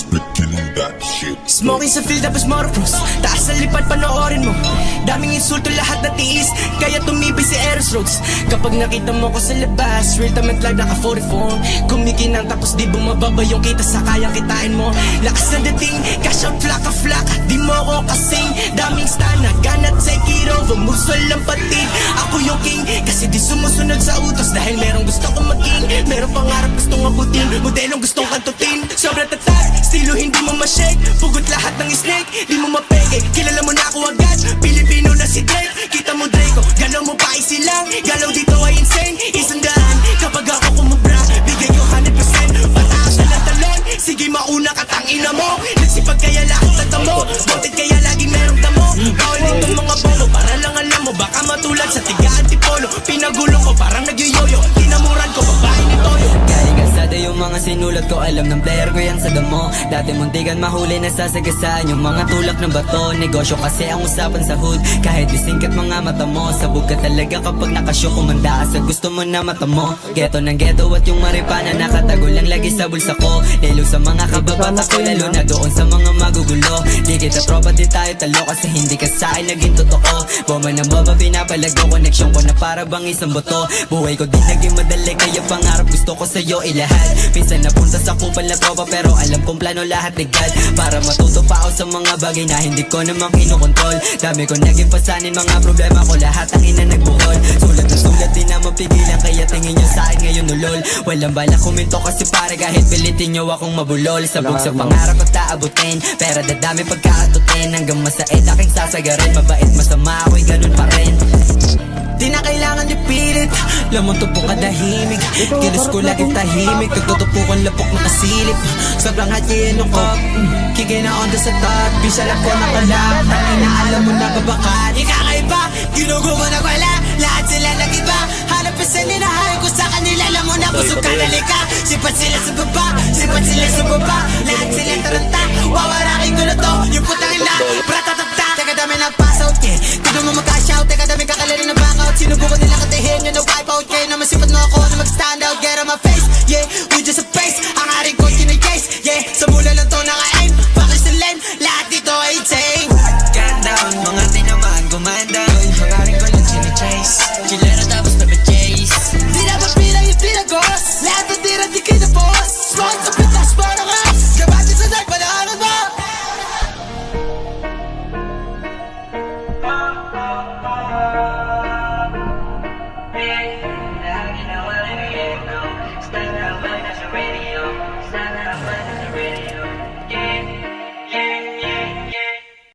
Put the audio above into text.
spit killing that shit. Smoking sa field tapos motocross, taas sa lipad panoorin mo. Daming insulto lahat na tiis, kaya tumibay si Eros Rhodes. Kapag nakita mo ko sa labas, real time at live naka 44. Kumikinang tapos di bumababa yung kita sa kayang kitain mo. Lakas na dating, cash out flaka-flaka, di mo ko kasing. Daming stana, ganat sa ikiro, moves walang patig. Ako yung king, kasi di sumusunod sa utos. Dahil merong gusto kong maging, merong pangarap gustong abutin, modelong gustong kantutin. Sobrang tatag, stilo hindi mo ma-shake, pugot lahat ng snake, di mo mapeke. Kilala mo na ako agad, Pilipino na si Drake. Kita mo Draco, galaw mo pa isilang, galaw dito ay insane. Isang daan, kapag ako kumubra, bigay ko 100%. Pataas na lang talon, sige mauna ka tangina mo. Nagsipag kaya lahat na tamo, boted kaya laging merong tamo. Bawal ditong mga bobo, para lang alam mo, baka matulad sa tiga antipolo. Pinagulong ko parang nagyoyoyo, tinamuran ko babae ni Toyo. Galing kalsada yung mga sinulat ko, alam ng player ko yan sa damo. Dati muntikan mahuli, nasasagasaan yung mga tulak ng bato. Negosyo kasi ang usapan sa hood, kahit disingkat mga mata mo. Sabog ka talaga kapag nakasyo, kumanda sa gusto mo na mata mo. Geto ng geto at yung maripana, nakatago lang lagi sa bulsa ko. Lalo sa mga kababata ko, lalo na doon sa mga magugulo. Di kita tropa, di tayo talo, kasi hindi ka sa akin naging totoo. Boma ng baba, pinapalago, koneksyon ko na para bang isang boto. Buhay ko din naging madali, kaya pangarap gusto ko sa'yo ilahat. Minsan napunta sa kupal na tropa, pero alam kong plano lahat legal. Para matuto pa ako sa mga bagay na hindi ko naman kinukontrol. Dami ko naging pasanin, mga problema ko lahat ang ina nagbuhol. Sulat na sulat, di na mapigilan, kaya tingin nyo sa akin ngayon ulol. Walang balak kuminto kasi pare, kahit pilitin nyo akong mabulol. Sabog sa pangarap at taabutin, pera dadami pagkaatutin. Hanggang masait aking sasagarin, mabait masama ako'y ganun pa rin. Di na kailangan ipilit, lamang tupo kadahimik. Kilos ko laging tahimik, nagtutupo kong lapok na kasilip. Sobrang hatyin ko, kigay na onda sa top. Bisa lang ko nakalap, inaalam mo na babakat. Ikakaiba, ginugo mo na wala, lahat sila nag-iba. Hanap pa sa ninahay ko sa kanila, alam mo na busog ka nalika. Sipat sila sa baba, sipat sila sa baba, lahat sila taranta. Wawarakin ko na to, yung putang ina.